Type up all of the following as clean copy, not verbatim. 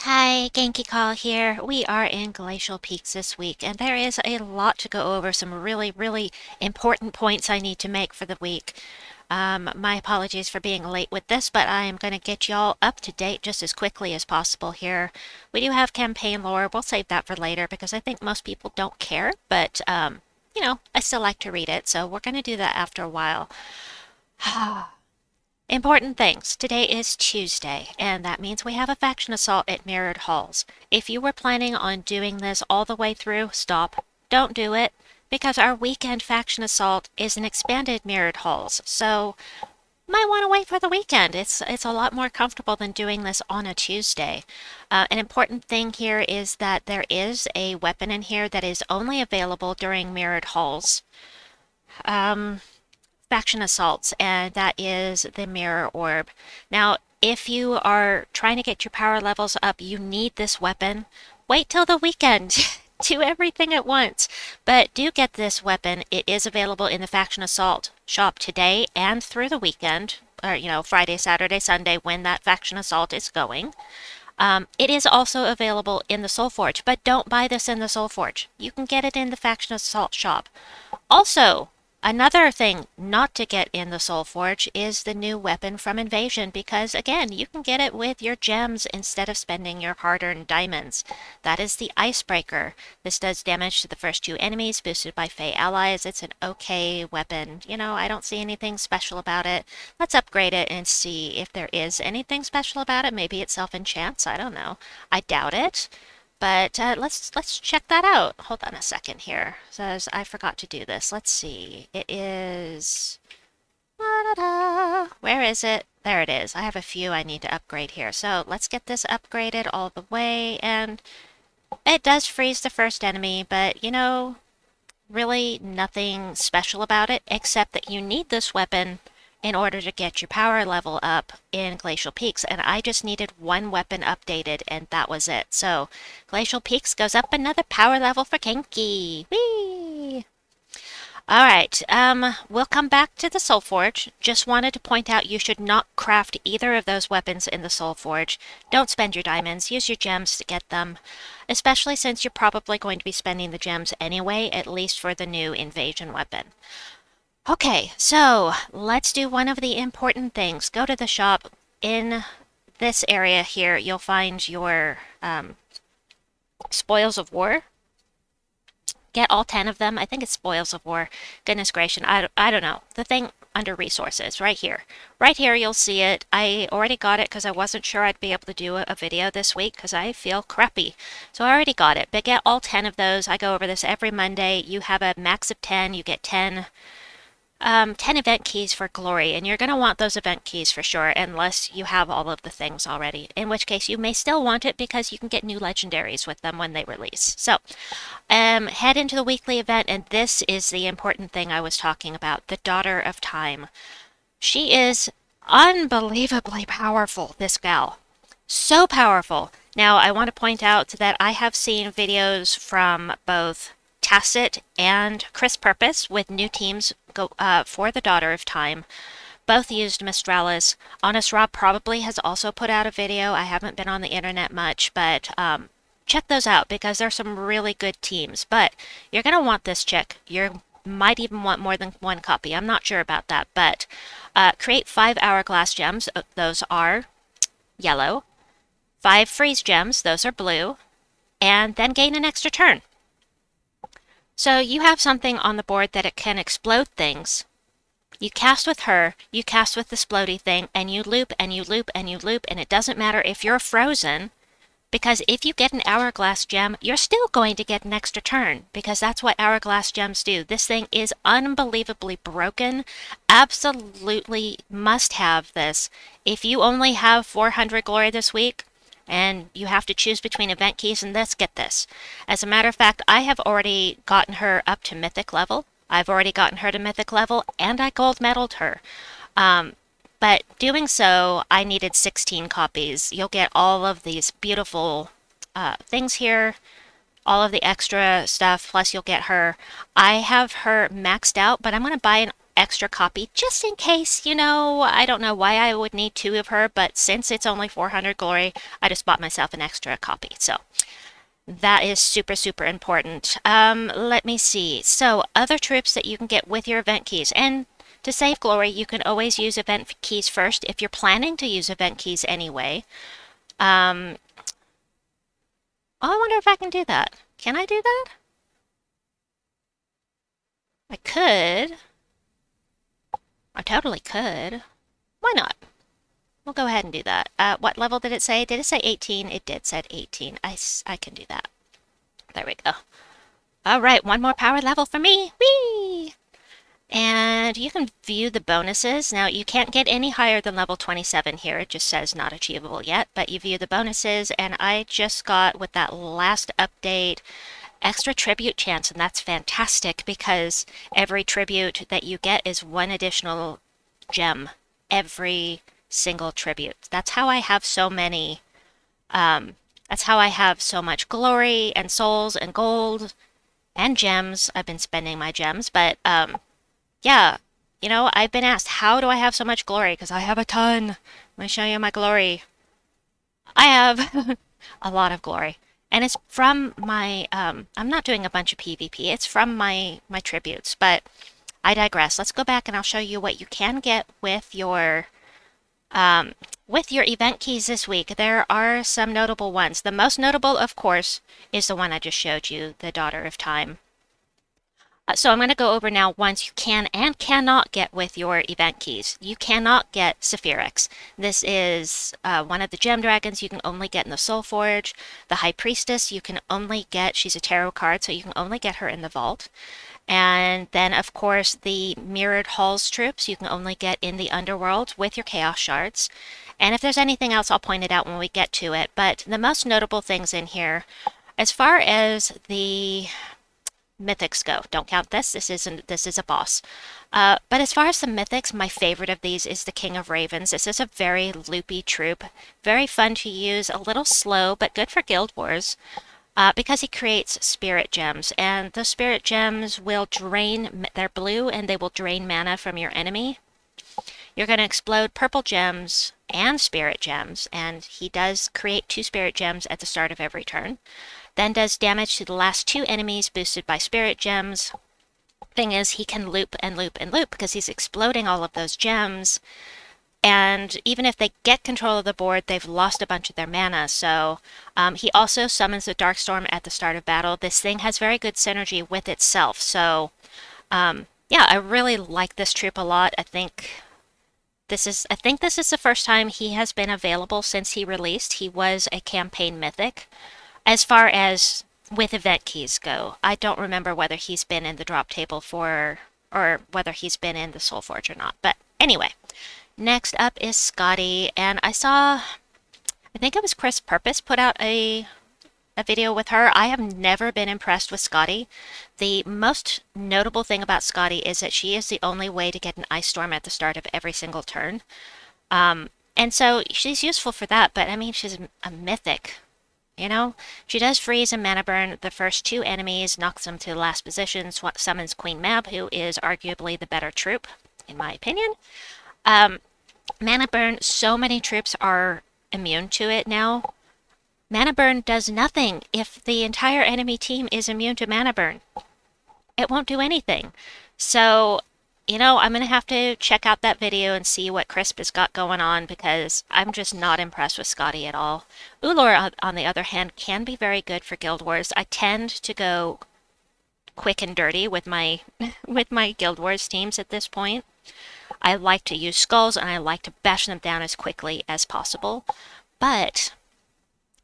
Hi, Genki Call here. We are in Glacial Peaks this week, and there is a lot to go over, some really important points I need to make for the week. My apologies for being late with this, but I am going to get y'all up to date just as quickly as possible here. We do have campaign lore. We'll save that for later because I think most people don't care, but I still like to read it, so we're going to do that after a while. Important things. Today is Tuesday, and that means we have a faction assault at Mirrored Halls. If you were planning on doing this all the way through, stop. Don't do it, because our weekend faction assault is an expanded Mirrored Halls, so might want to wait for the weekend. It's a lot more comfortable than doing this on a Tuesday. An important thing here is that there is a weapon in here that is only available during Mirrored Halls. Faction assaults, and that is the mirror orb. Now, if you are trying to get your power levels up, you need this weapon. Wait till the weekend. Do everything at once. But do get this weapon. It is available in the faction assault shop today and through the weekend, or Friday, Saturday, Sunday, when that faction assault is going. It is also available in the Soulforge, but don't buy this in the Soulforge. You can get it in the faction assault shop. Also, another thing not to get in the Soulforge is the new weapon from Invasion, because again, you can get it with your gems instead of spending your hard-earned diamonds. That is the Icebreaker. This does damage to the first two enemies, boosted by Fey allies. It's an okay weapon. I don't see anything special about it. Let's upgrade it and see if there is anything special about it. Maybe it self-enchants. I don't know. I doubt it. But let's check that out. Hold on a second here. It says I forgot to do this. Let's see. It is. Da-da-da. Where is it? There it is. I have a few I need to upgrade here. So let's get this upgraded all the way. And it does freeze the first enemy, but really nothing special about it except that you need this weapon in order to get your power level up in Glacial Peaks, and I just needed one weapon updated, and that was it. So, Glacial Peaks goes up another power level for Genki. Whee! Alright, we'll come back to the Soulforge. Just wanted to point out you should not craft either of those weapons in the Soulforge. Don't spend your diamonds, use your gems to get them. Especially since you're probably going to be spending the gems anyway, at least for the new invasion weapon. Okay, so let's do one of the important things. Go to the shop. In this area here, you'll find your Spoils of War. Get all 10 of them. I think it's Spoils of War. Goodness gracious, I don't know. The thing under resources, right here. Right here, you'll see it. I already got it because I wasn't sure I'd be able to do a video this week because I feel crappy. So I already got it, but get all 10 of those. I go over this every Monday. You have a max of 10. You get 10 event keys for glory, and you're going to want those event keys for sure, unless you have all of the things already, in which case you may still want it because you can get new legendaries with them when they release. So, head into the weekly event, and this is the important thing I was talking about, the Daughter of Time. She is unbelievably powerful, this gal. So powerful. Now, I want to point out that I have seen videos from both Tacit and Chris Purpose with new teams go for the Daughter of Time. Both used Mistralis. Honest Rob probably has also put out a video. I haven't been on the internet much, but check those out because there's some really good teams. But you're going to want this chick. You might even want more than one copy. I'm not sure about that, but create 5 hourglass gems. Those are yellow. 5 freeze gems. Those are blue. And then gain an extra turn. So you have something on the board that it can explode things. You cast with her, you cast with the splody thing, and you loop and you loop and you loop, and it doesn't matter if you're frozen, because if you get an hourglass gem, you're still going to get an extra turn, because that's what hourglass gems do. This thing is unbelievably broken. Absolutely must have this. If you only have 400 glory this week, and you have to choose between event keys and this, get this. As a matter of fact, I have already gotten her up to mythic level. I've already gotten her to mythic level, and I gold medaled her. But doing so, I needed 16 copies. You'll get all of these beautiful things here, all of the extra stuff, plus you'll get her. I have her maxed out, but I'm going to buy extra copy just in case, you know. I don't know why I would need 2 of her, but since it's only 400 glory, I just bought myself an extra copy. So that is super, super important. Let me see. So other troops that you can get with your event keys. And to save glory, you can always use event keys first if you're planning to use event keys anyway. Oh, I wonder if I can do that. Can I do that? I could. I totally could. Why not? We'll go ahead and do that. What level did it say? Did it say 18? It did say 18. I can do that. There we go. All right, one more power level for me. Whee! And you can view the bonuses. Now, you can't get any higher than level 27 here. It just says not achievable yet, but you view the bonuses, and I just got, with that last update, extra tribute chance, and that's fantastic because every tribute that you get is 1 additional gem. Every single tribute. That's how I have so many, that's how I have so much glory and souls and gold and gems. I've been spending my gems, but yeah, you know, I've been asked, how do I have so much glory? Because I have a ton. Let me show you my glory. I have a lot of glory. And it's from my, I'm not doing a bunch of PvP. It's from my tributes, but I digress. Let's go back and I'll show you what you can get with your event keys this week. There are some notable ones. The most notable, of course, is the one I just showed you, the Daughter of Time. So I'm going to go over now ones you can and cannot get with your event keys. You cannot get Sapphirax. This is one of the gem dragons you can only get in the Soulforge. The High Priestess you can only get, she's a tarot card, so you can only get her in the vault. And then, of course, the Mirrored Halls troops you can only get in the Underworld with your Chaos Shards. And if there's anything else, I'll point it out when we get to it. But the most notable things in here, as far as the mythics go, don't count this. This is a boss. But as far as the mythics, my favorite of these is the King of Ravens. This is a very loopy troop, very fun to use, a little slow, but good for Guild Wars. Because he creates spirit gems, and the spirit gems will drain, they're blue, and they will drain mana from your enemy. You're going to explode purple gems and spirit gems, and he does create 2 spirit gems at the start of every turn. Then does damage to the last 2 enemies boosted by spirit gems. Thing is, he can loop and loop and loop because he's exploding all of those gems. And even if they get control of the board, they've lost a bunch of their mana. So he also summons the Darkstorm at the start of battle. This thing has very good synergy with itself. So yeah, I really like this troop a lot. I think this is the first time he has been available since he released. He was a campaign mythic. As far as with event keys go, I don't remember whether he's been in the drop table or whether he's been in the Soulforge or not. But anyway. Next up is Scotty, and I think it was Chris Purpose put out a video with her. I have never been impressed with Scotty. The most notable thing about Scotty is that she is the only way to get an Ice Storm at the start of every single turn. And so she's useful for that, but I mean, she's a mythic. You know, she does freeze and mana burn the first 2 enemies, knocks them to the last position, summons Queen Mab, who is arguably the better troop, in my opinion. Mana burn, so many troops are immune to it now. Mana burn does nothing if the entire enemy team is immune to mana burn. It won't do anything. So, you know, I'm going to have to check out that video and see what Crisp has got going on because I'm just not impressed with Scotty at all. Ulor, on the other hand, can be very good for Guild Wars. I tend to go quick and dirty with my Guild Wars teams at this point. I like to use skulls and I like to bash them down as quickly as possible, but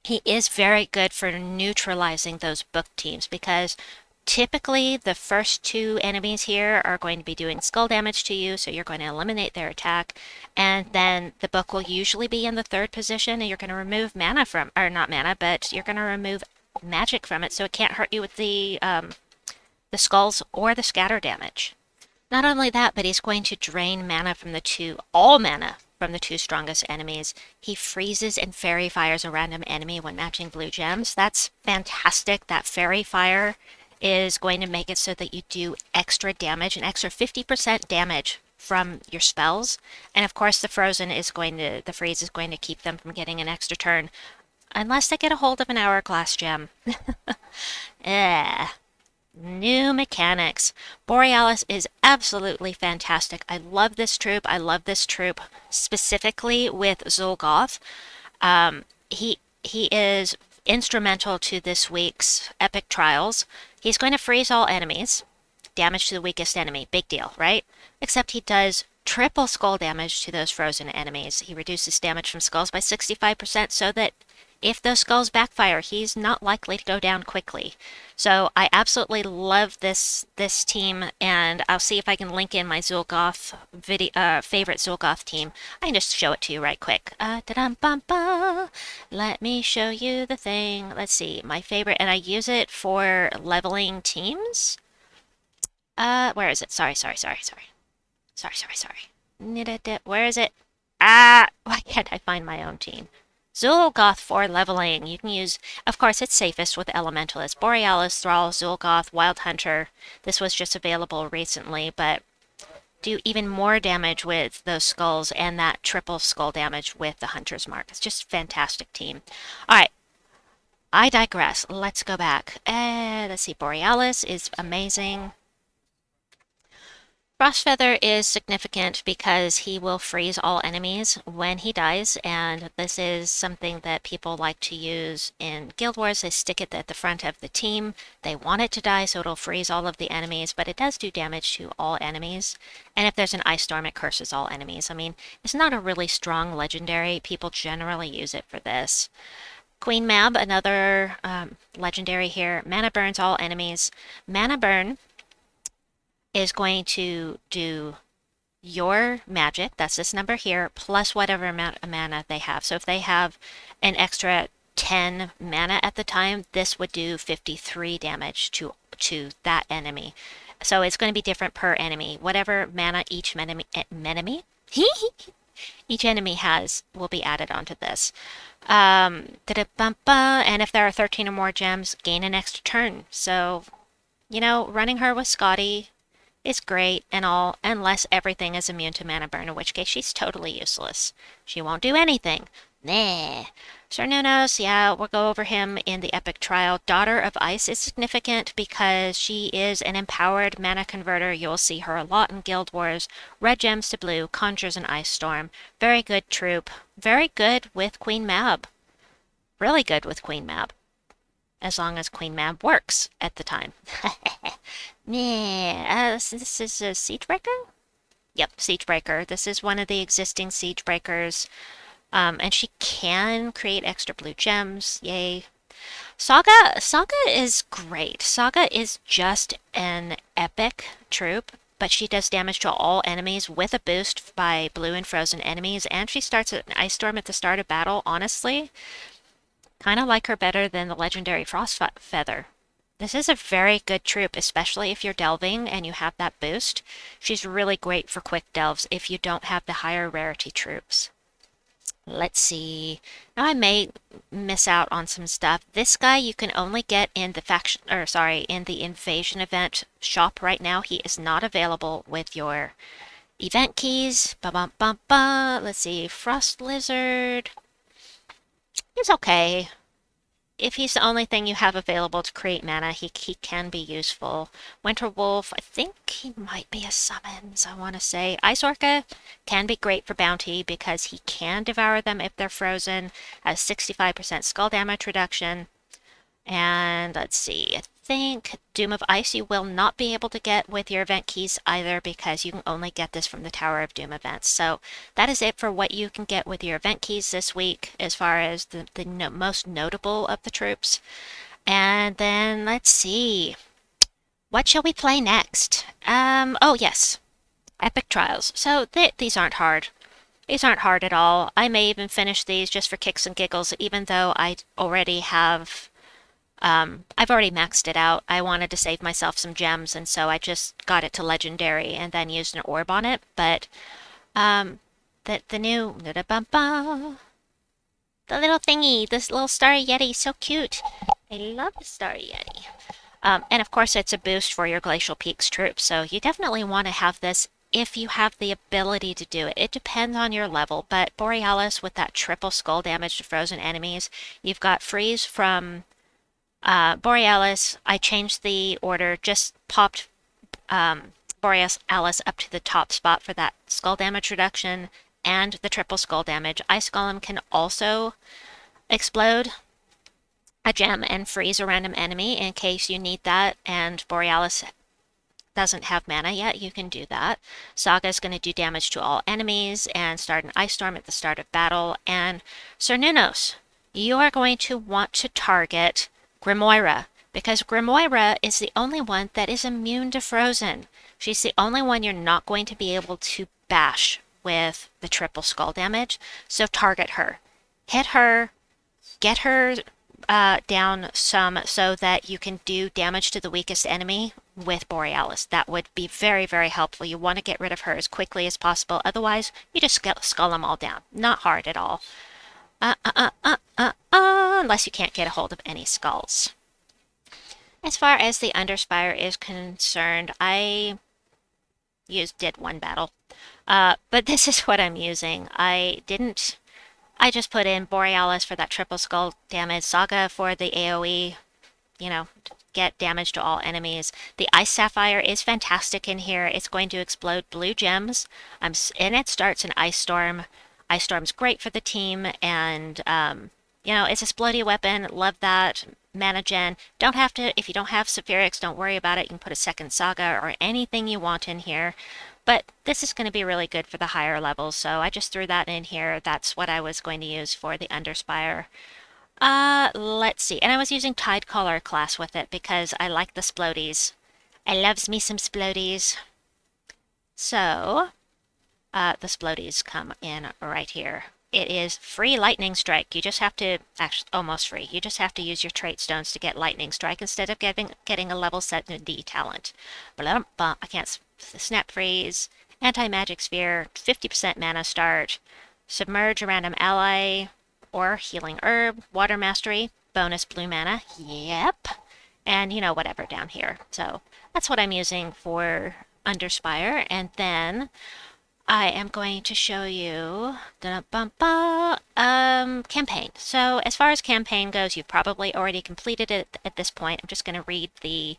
he is very good for neutralizing those book teams because typically the first 2 enemies here are going to be doing skull damage to you, so you're going to eliminate their attack, and then the book will usually be in the 3rd position and you're going to remove mana from, or not mana, but you're going to remove magic from it so it can't hurt you with the skulls or the scatter damage. Not only that, but he's going to drain mana from all mana from the 2 strongest enemies. He freezes and fairy fires a random enemy when matching blue gems. That's fantastic. That fairy fire is going to make it so that you do extra damage, an extra 50% damage from your spells. And of course, the freeze is going to keep them from getting an extra turn, unless they get a hold of an hourglass gem. New mechanics. Borealis is absolutely fantastic. I love this troop. I love this troop specifically with Zul'Goth. He is instrumental to this week's epic trials. He's going to freeze all enemies. Damage to the weakest enemy. Big deal, right? Except he does triple skull damage to those frozen enemies. He reduces damage from skulls by 65% so that if those skulls backfire, he's not likely to go down quickly. So I absolutely love this team, and I'll see if I can link in my Zul'Goth favorite Zul'Goth team. I can just show it to you right quick. Let me show you the thing. Let's see, my favorite, and I use it for leveling teams. Where is it? Sorry. Where is it? Why can't I find my own team? Zul'Goth for leveling. You can use, of course, it's safest with Elementalists. Borealis, Thrall, Zul'Goth, Wild Hunter. This was just available recently, but do even more damage with those skulls and that triple skull damage with the Hunter's Mark. It's just a fantastic team. Alright, I digress. Let's go back. Let's see, Borealis is amazing. Frostfeather is significant because he will freeze all enemies when he dies, and this is something that people like to use in Guild Wars. They stick it at the front of the team. They want it to die, so it'll freeze all of the enemies, but it does do damage to all enemies. And if there's an ice storm, it curses all enemies. I mean, it's not a really strong legendary. People generally use it for this. Queen Mab, another legendary here. Mana burns all enemies. Mana burn is going to do your magic, that's this number here, plus whatever amount of mana they have. So if they have an extra 10 mana at the time, this would do 53 damage to that enemy. So it's going to be different per enemy. Whatever mana each each enemy has will be added onto this. And if there are 13 or more gems, gain an extra turn. So, you know, running her with Scotty is great and all, unless everything is immune to mana burn, in which case she's totally useless. She won't do anything. Nah. Cernunnos, yeah, we'll go over him in the epic trial. Daughter of Ice is significant because she is an empowered mana converter. You'll see her a lot in Guild Wars. Red gems to blue, conjures an ice storm. Very good troop. Very good with Queen Mab. Really good with Queen Mab. As long as Queen Mab works at the time. This is a Siegebreaker? Yep, Siegebreaker. This is one of the existing Siegebreakers. And she can create extra blue gems. Yay. Saga is great. Saga is just an epic troop, but she does damage to all enemies with a boost by blue and frozen enemies, and she starts an ice storm at the start of battle. Honestly, kind of like her better than the legendary Frostfeather. This is a very good troop, especially if you're delving and you have that boost. She's really great for quick delves if you don't have the higher rarity troops. Let's see. Now I may miss out on some stuff. This guy you can only get in the in the invasion event shop right now. He is not available with your event keys. Let's see. Frost Lizard. He's okay. If he's the only thing you have available to create mana, he can be useful. Winter Wolf, I think he might be a summons, I want to say. Ice Orca can be great for bounty because he can devour them if they're frozen. Has 65% skull damage reduction. And let's see, I think Doom of Ice you will not be able to get with your event keys either because you can only get this from the Tower of Doom events. So that is it for what you can get with your event keys this week as far as the most notable of the troops. And then let's see, what shall we play next? Oh yes, Epic Trials. So these aren't hard. These aren't hard at all. I may even finish these just for kicks and giggles, even though I already have I've already maxed it out. I wanted to save myself some gems, and so I just got it to Legendary and then used an orb on it. But the new the little thingy, this little Starry Yeti, so cute. I love the Starry Yeti. And of course, it's a boost for your Glacial Peaks troops, so you definitely want to have this if you have the ability to do it. It depends on your level, but Borealis with that triple skull damage to frozen enemies, you've got freeze from Borealis. I changed the order, just popped Borealis up to the top spot for that skull damage reduction and the triple skull damage. Ice Golem can also explode a gem and freeze a random enemy in case you need that, and Borealis doesn't have mana yet, you can do that. Saga is going to do damage to all enemies and start an ice storm at the start of battle. And Sir Nunos, you are going to want to target Grimoira, because Grimoira is the only one that is immune to frozen. She's the only one you're not going to be able to bash with the triple skull damage, so target her. Hit her, get her down some so that you can do damage to the weakest enemy with Borealis. That would be very, very helpful. You want to get rid of her as quickly as possible. Otherwise, you just skull them all down. Not hard at all. Unless you can't get a hold of any skulls. As far as the Underspire is concerned, I did one battle. But this is what I'm using. I just put in Borealis for that triple skull damage, Saga for the AoE, get damage to all enemies. The Ice Sapphire is fantastic in here. It's going to explode blue gems, and it starts an Ice Storm. Ice Storm's great for the team, and, it's a splody weapon. Love that. Mana gen. If you don't have Sapphirax, don't worry about it. You can put a second Saga or anything you want in here. But this is going to be really good for the higher levels, so I just threw that in here. That's what I was going to use for the Underspire. Let's see. And I was using Tidecaller class with it because I like the splodies. I loves me some splodies. So, the splodies come in right here. It is free Lightning Strike. You just have to, actually, almost free. You just have to use your trait stones to get Lightning Strike instead of getting a level 70 talent. I can't. Snap Freeze, Anti-Magic Sphere, 50% mana start, Submerge a random ally, or Healing Herb, Water Mastery, bonus blue mana, yep, and whatever down here. So that's what I'm using for Underspire, and then I am going to show you campaign. So as far as campaign goes, you've probably already completed it at this point. I'm just going to read the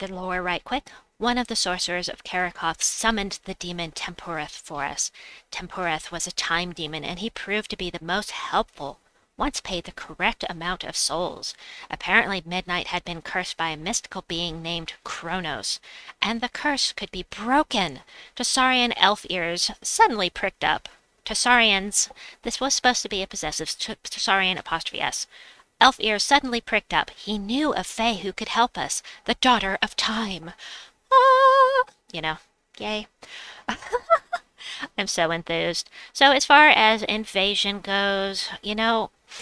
lore right quick. One of the sorcerers of Karakoth summoned the demon Tempureth for us. Tempureth was a time demon, and he proved to be the most helpful once paid the correct amount of souls. Apparently Midnight had been cursed by a mystical being named Kronos, and the curse could be broken. Tossarian elf ears suddenly pricked up. This was supposed to be a possessive Tossarian apostrophe S. Elf ears suddenly pricked up. He knew a fae who could help us, the daughter of time. Yay. I'm so enthused. So as far as invasion goes,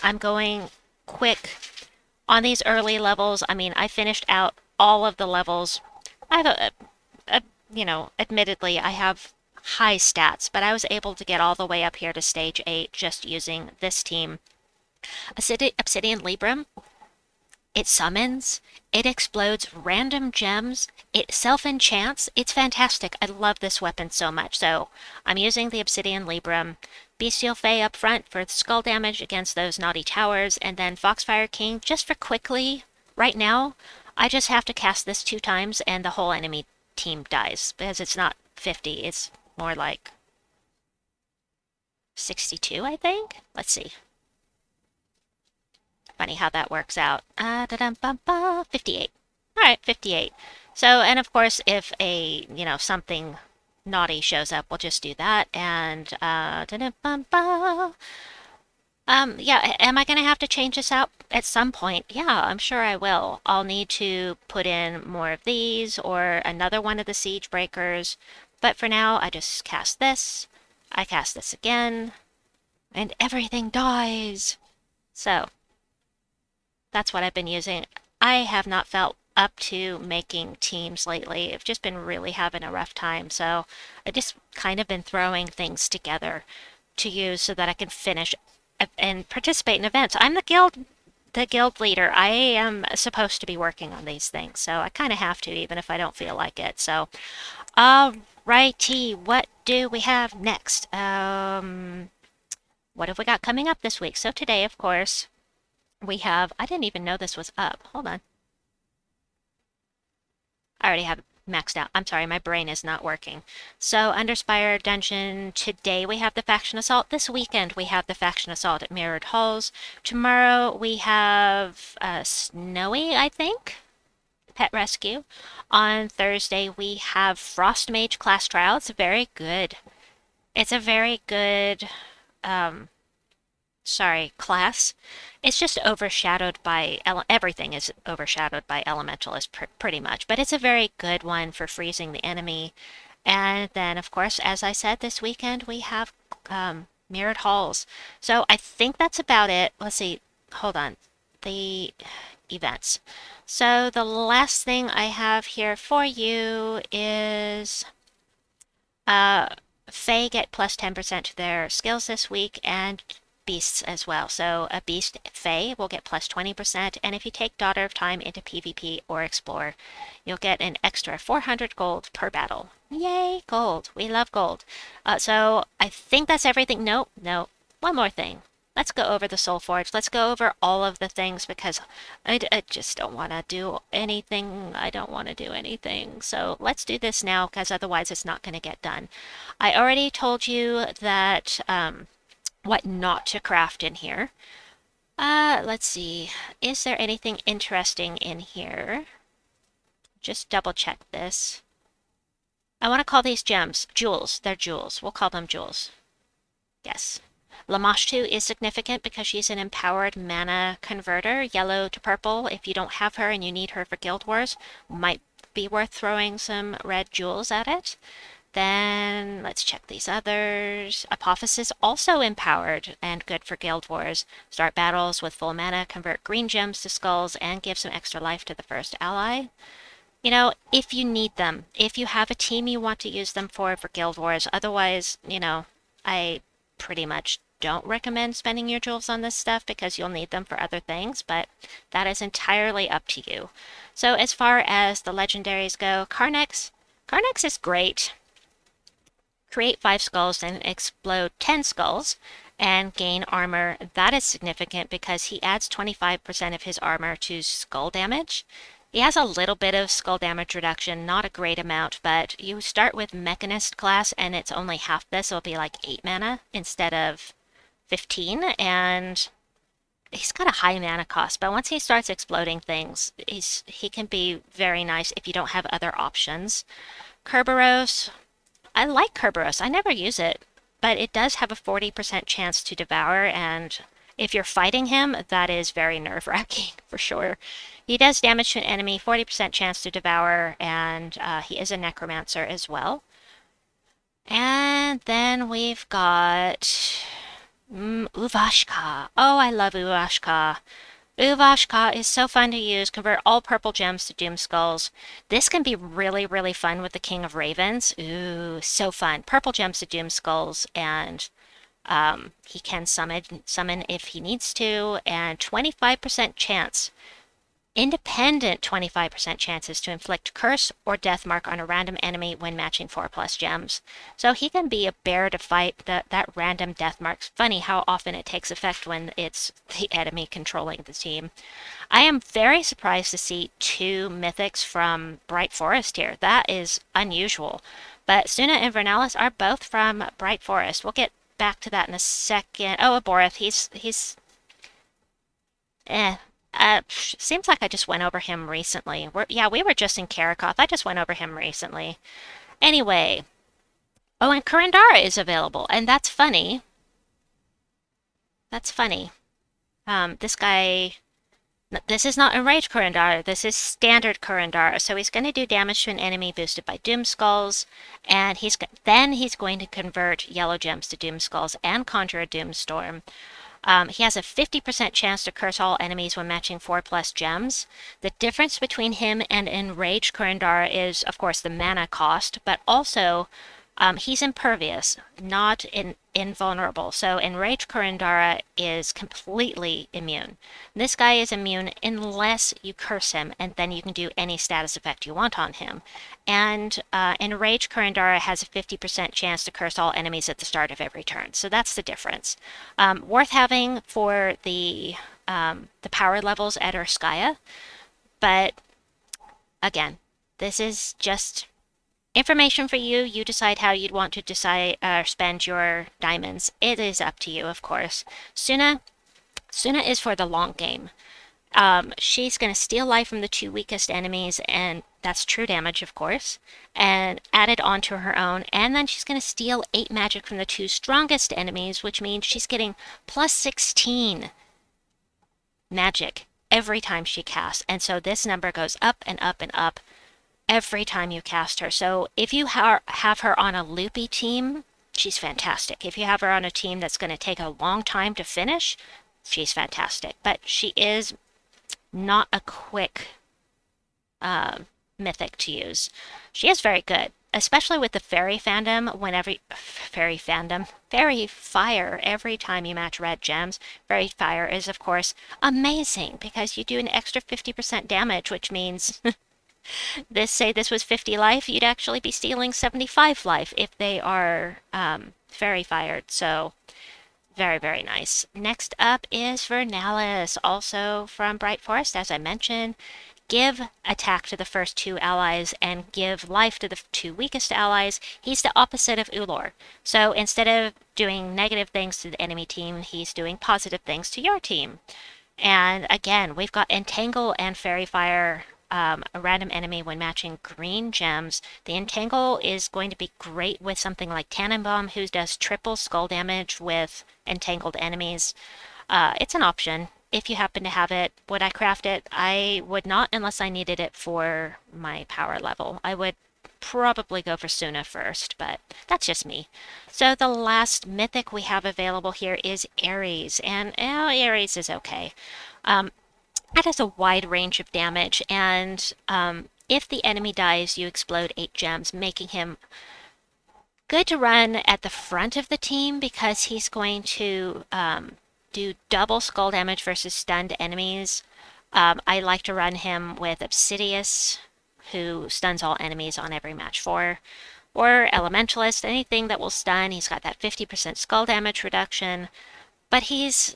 I'm going quick on these early levels. I mean, I finished out all of the levels. I have admittedly, I have high stats, but I was able to get all the way up here to stage 8 just using this team. Obsidian Libram, it summons, it explodes random gems, it self-enchants. It's fantastic. I love this weapon so much. So I'm using the Obsidian Libram, Bestial Fae up front for skull damage against those naughty towers, and then Foxfire King just for quickly. Right now, I just have to cast this 2 times and the whole enemy team dies, because it's not 50, it's more like 62, I think? Let's see. Funny how that works out. 58. Alright, 58. So, and of course, if something naughty shows up, we'll just do that. And, yeah, am I going to have to change this out at some point? Yeah, I'm sure I will. I'll need to put in more of these or another one of the siege breakers. But for now, I just cast this. I cast this again. And everything dies. So, that's what I've been using. I have not felt up to making teams lately. I've just been really having a rough time. So I just kind of been throwing things together to use so that I can finish and participate in events. I'm the guild the guild leader. I am supposed to be working on these things, so I kind of have to, even if I don't feel like it. So, alrighty, what do we have next? What have we got coming up this week? So today, of course, we have, I didn't even know this was up. Hold on. I already have it maxed out. I'm sorry, my brain is not working. So, Underspire Dungeon, today we have the Faction Assault. This weekend we have the Faction Assault at Mirrored Halls. Tomorrow we have Snowy, I think, Pet Rescue. On Thursday we have Frost Mage Class Trial. It's very good. It's a very good, class. It's just overshadowed by everything is overshadowed by elementalists pretty much, but it's a very good one for freezing the enemy. And then, of course, as I said, this weekend we have Mirrored Halls. So I think that's about it. Let's see. Hold on. The events. So the last thing I have here for you is Fae get plus 10% to their skills this week, and beasts as well. So a beast Fae will get plus 20%, and if you take Daughter of Time into PvP or Explore, you'll get an extra 400 gold per battle. Yay, gold. We love gold. So I think that's everything. No, one more thing. Let's go over the Soulforge. Let's go over all of the things because I just don't want to do anything. I don't want to do anything. So let's do this now because otherwise it's not going to get done. I already told you that what not to craft in here. Let's see. Is there anything interesting in here? Just double check this. I want to call these gems jewels. They're jewels. We'll call them jewels. Yes. Lamashtu is significant because she's an empowered mana converter, yellow to purple. If you don't have her and you need her for Guild Wars, might be worth throwing some red jewels at it. Then let's check these others. Apophysis also empowered and good for Guild Wars. Start battles with full mana, convert green gems to skulls, and give some extra life to the first ally. You know, if you need them, if you have a team you want to use them for Guild Wars, otherwise, you know, I pretty much don't recommend spending your jewels on this stuff because you'll need them for other things, but that is entirely up to you. So as far as the legendaries go, Carnex is great. Create 5 skulls and explode 10 skulls and gain armor. That is significant because he adds 25% of his armor to skull damage. He has a little bit of skull damage reduction, not a great amount, but you start with Mechanist class and it's only half this, so it'll be like 8 mana instead of 15, and he's got a high mana cost, but once he starts exploding things, he can be very nice if you don't have other options. Kerberos, I like Kerberos. I never use it, but it does have a 40% chance to devour, and if you're fighting him, that is very nerve-wracking for sure. He does damage to an enemy, 40% chance to devour, and he is a necromancer as well. And then we've got Uvashka. Oh, I love Uvashka. Uvashka is so fun to use. Convert all purple gems to Doom Skulls. This can be really, really fun with the King of Ravens. Ooh, so fun. Purple gems to Doom Skulls, and he can summon if he needs to, and 25% chance. Independent 25% chances to inflict curse or death mark on a random enemy when matching 4+ gems. So he can be a bear to fight that random death mark. Funny how often it takes effect when it's the enemy controlling the team. I am very surprised to see 2 mythics from Bright Forest here. That is unusual. But Suna and Vernalis are both from Bright Forest. We'll get back to that in a second. Oh, Aborith, he's seems like I just went over him recently. We were just in Karakoth. I just went over him recently. Anyway. Oh, and Kurandara is available, and that's funny. That's funny. This guy... This is not Enraged Kurandara, this is Standard Kurandara. So he's going to do damage to an enemy boosted by Doom Skulls, and then he's going to convert yellow gems to Doom Skulls and conjure a Doom Storm. He has a 50% chance to curse all enemies when matching 4+ gems. The difference between him and Enraged Kurandara is, of course, the mana cost, but also He's impervious, not invulnerable. So Enraged Kurandara is completely immune. This guy is immune unless you curse him, and then you can do any status effect you want on him. And Enraged Kurandara has a 50% chance to curse all enemies at the start of every turn. So that's the difference. Worth having for the power levels at Urskaya, but again, this is just information for you. You decide how you'd want to spend your diamonds. It is up to you, of course. Suna is for the long game. She's going to steal life from the 2 weakest enemies, and that's true damage, of course, and add it onto her own. And then she's going to steal 8 magic from the 2 strongest enemies, which means she's getting plus 16 magic every time she casts. And so this number goes up and up and up every time you cast her. So if you have her on a loopy team, she's fantastic. If you have her on a team that's going to take a long time to finish, she's fantastic. But she is not a quick mythic to use. She is very good, especially with the fairy fandom. Fairy fire every time you match red gems. Fairy fire is, of course, amazing because you do an extra 50% damage, which means say this was 50 life, you'd actually be stealing 75 life if they are fairy fired. So very, very nice. Next up is Vernalis, also from Bright Forest, as I mentioned. Give attack to the first 2 allies and give life to the 2 weakest allies. He's the opposite of Ulor. So instead of doing negative things to the enemy team, he's doing positive things to your team. And again, we've got Entangle and Fairy Fire, a random enemy when matching green gems. The Entangle is going to be great with something like Tannenbaum, who does triple skull damage with entangled enemies. It's an option if you happen to have it. Would I craft it? I would not unless I needed it for my power level. I would probably go for Suna first, but that's just me. So the last mythic we have available here is Ares, and Ares is okay. It has a wide range of damage, and if the enemy dies, you explode 8 gems, making him good to run at the front of the team because he's going to do double skull damage versus stunned enemies. I like to run him with Obsidian, who stuns all enemies on every match 4, or Elementalist, anything that will stun. He's got that 50% skull damage reduction, but if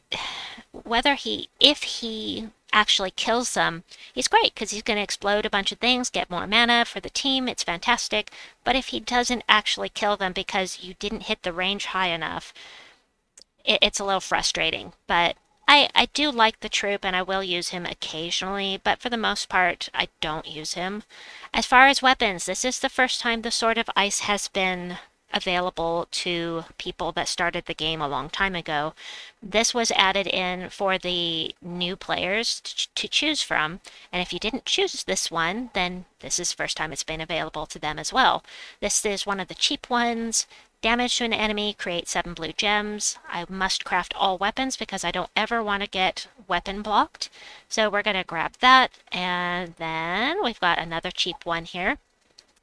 he actually kills them, he's great because he's going to explode a bunch of things, get more mana for the team. It's fantastic. But if he doesn't actually kill them because you didn't hit the range high enough, it's a little frustrating. But I do like the troop and I will use him occasionally, but for the most part, I don't use him. As far as weapons, this is the first time the Sword of Ice has been available to people that started the game a long time ago. This was added in for the new players to choose from, and if you didn't choose this one, then this is the first time it's been available to them as well. This is one of the cheap ones. Damage to an enemy, create 7 blue gems. I must craft all weapons because I don't ever want to get weapon blocked. So we're going to grab that, and then we've got another cheap one here.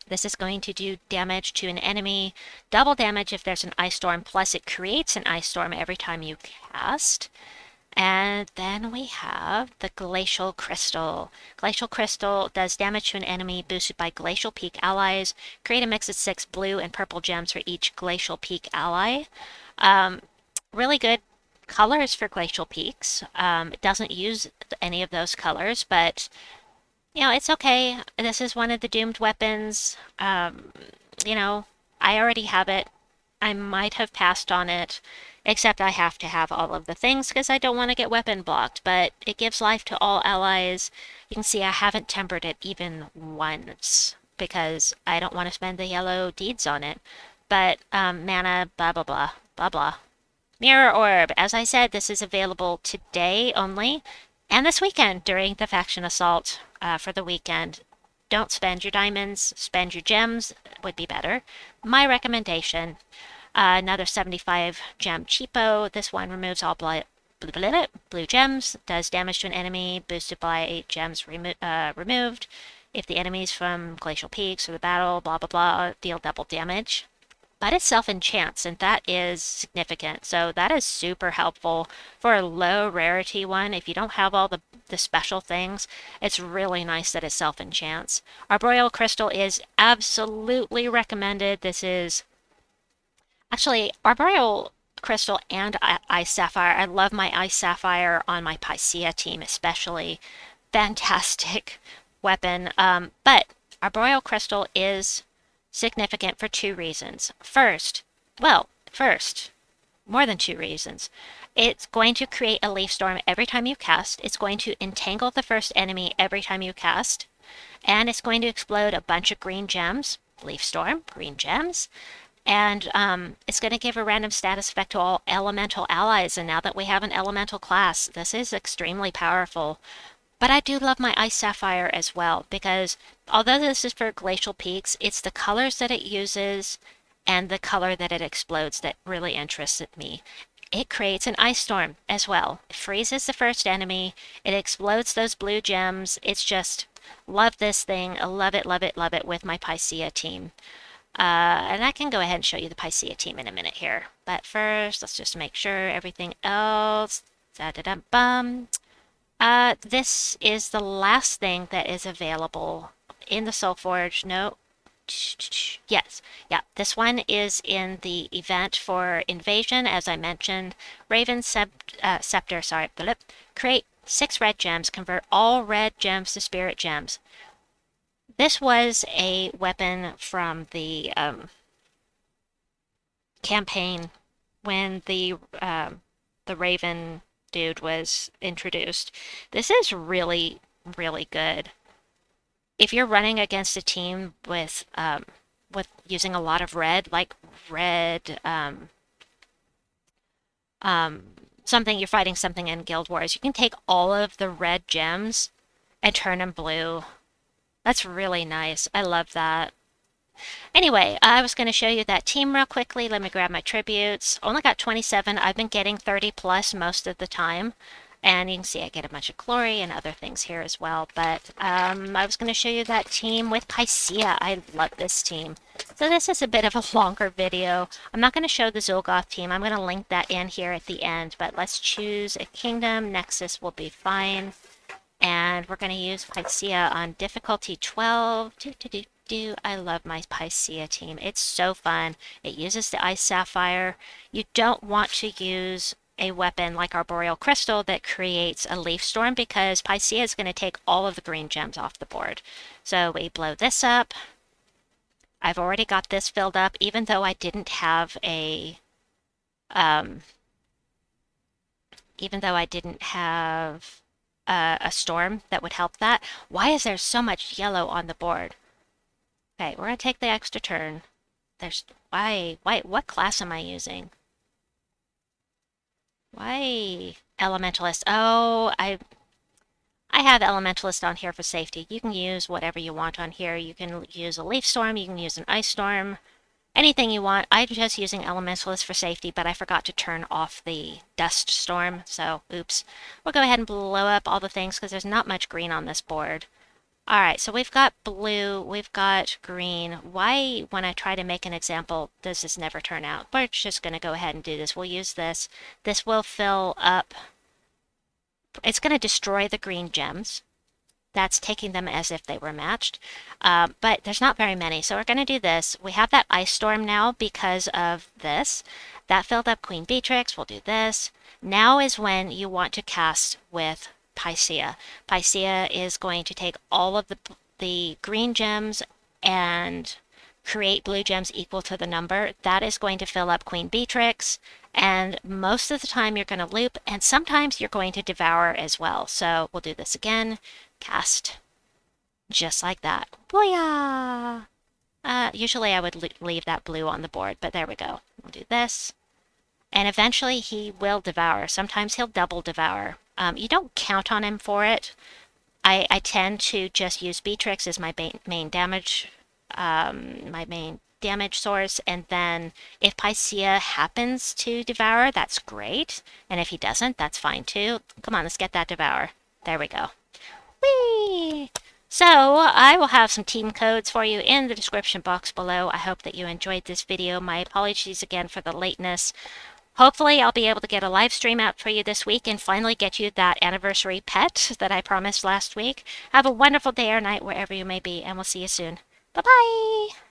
This is going to do damage to an enemy, double damage if there's an ice storm, plus it creates an ice storm every time you cast. And then we have the Glacial Crystal. Glacial Crystal does damage to an enemy boosted by Glacial Peak allies. Create a mix of 6 blue and purple gems for each Glacial Peak ally. Really good colors for Glacial Peaks. It doesn't use any of those colors, but it's okay. This is one of the doomed weapons. I already have it. I might have passed on it, except I have to have all of the things because I don't want to get weapon blocked, but it gives life to all allies. You can see I haven't tempered it even once because I don't want to spend the yellow deeds on it. But mana, blah, blah, blah, blah, blah. Mirror Orb. As I said, this is available today only and this weekend during the Faction Assault for the weekend. Don't spend your diamonds, spend your gems would be better. My recommendation, another 75 gem cheapo. This one removes all blue gems, does damage to an enemy, boosted by 8 gems removed. If the enemies from Glacial Peaks or the battle, blah, blah, blah, deal double damage. but it self-enchants, and that is significant. So that is super helpful for a low rarity one. If you don't have all the special things, it's really nice that it self-enchants. Arboreal Crystal is absolutely recommended. This is actually Arboreal Crystal and Ice Sapphire. I love my Ice Sapphire on my Piscea team, especially. Fantastic weapon. But Arboreal Crystal is significant for two reasons. First, more than two reasons. It's going to create a leaf storm every time you cast. It's going to entangle the first enemy every time you cast. And it's going to explode a bunch of green gems. Leaf storm, green gems. And it's going to give a random status effect to all elemental allies. And now that we have an elemental class, this is extremely powerful. But I do love my Ice Sapphire as well, because although this is for Glacial Peaks, it's the colors that it uses and the color that it explodes that really interested me. It creates an ice storm as well. It freezes the first enemy. It explodes those blue gems. It's just, love this thing. I love it, love it, love it with my Piscea team. And I can go ahead and show you the Piscea team in a minute here. But first, let's just make sure everything else. Da-da-da-bum. This is the last thing that is available in the Soulforge. No. Yes. Yeah. This one is in the event for Invasion, as I mentioned. Raven Scepter, sorry. Create 6 red gems. Convert all red gems to spirit gems. This was a weapon from the campaign when the Raven dude was introduced. This is really, really good. If you're running against a team with using a lot of red, like red, something, you're fighting something in Guild Wars, you can take all of the red gems and turn them blue. That's really nice. I love that. Anyway, I was going to show you that team real quickly. Let me grab my tributes. Only got 27. I've been getting 30 plus most of the time. And you can see I get a bunch of glory and other things here as well. But I was going to show you that team with Piscea. I love this team. So this is a bit of a longer video. I'm not going to show the Zolgoth team. I'm going to link that in here at the end. But let's choose a kingdom. Nexus will be fine. And we're going to use Piscea on difficulty 12. I love my Piscea team. It's so fun. It uses the Ice Sapphire. You don't want to use a weapon like Arboreal Crystal that creates a leaf storm, because Piscea is going to take all of the green gems off the board. So we blow this up. I've already got this filled up, even though I didn't have a storm that would help that. Why is there so much yellow on the board? Okay, we're gonna take the extra turn. What class am I using? Why Elementalist? Oh, I have Elementalist on here for safety. You can use whatever you want on here. You can use a Leaf Storm, you can use an Ice Storm, anything you want. I'm just using Elementalist for safety, but I forgot to turn off the Dust Storm, so oops. We'll go ahead and blow up all the things because there's not much green on this board. Alright, so we've got blue, we've got green. Why, when I try to make an example, does this never turn out? We're just going to go ahead and do this. We'll use this. This will fill up. It's going to destroy the green gems. That's taking them as if they were matched. But there's not very many, so we're going to do this. We have that Ice Storm now because of this. That filled up Queen Beetrix. We'll do this. Now is when you want to cast with Piscea. Piscea is going to take all of the green gems and create blue gems equal to the number. That is going to fill up Queen Beetrix, and most of the time you're going to loop, and sometimes you're going to devour as well. So we'll do this again. Cast. Just like that. Booyah! Usually I would leave that blue on the board, but there we go. We'll do this. And eventually he will devour. Sometimes he'll double devour. You don't count on him for it. I tend to just use Beetrix as my main damage source, and then if Piscea happens to devour, that's great. And if he doesn't, that's fine too. Come on, let's get that devour. There we go. Whee! So I will have some team codes for you in the description box below. I hope that you enjoyed this video. My apologies again for the lateness. Hopefully I'll be able to get a live stream out for you this week and finally get you that anniversary pet that I promised last week. Have a wonderful day or night wherever you may be, and we'll see you soon. Bye-bye!